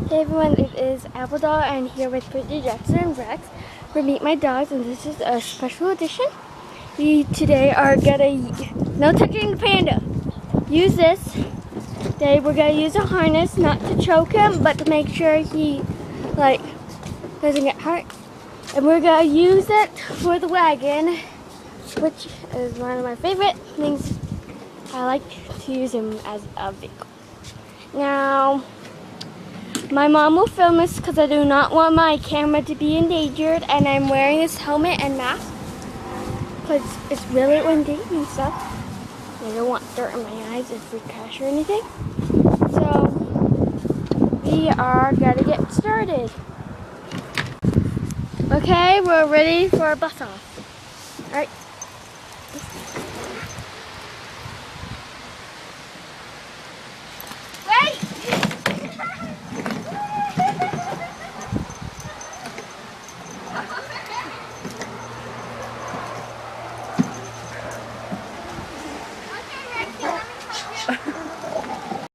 Hey everyone, it is Apple Doll and here with Brittany, Jackson, and Rex for Meet My Dogs, and this is a special edition. We today are gonna, no touching the panda, use this. Today we're gonna use a harness, not to choke him, but to make sure he doesn't get hurt. And we're gonna use it for the wagon, which is one of my favorite things. I like to use him as a vehicle. Now, my mom will film this because I do not want my camera to be endangered, and I'm wearing this helmet and mask because it's really windy and stuff. I don't want dirt in my eyes if we crash or anything. So we are gonna get started. Okay, we're ready for a bus off. Alright.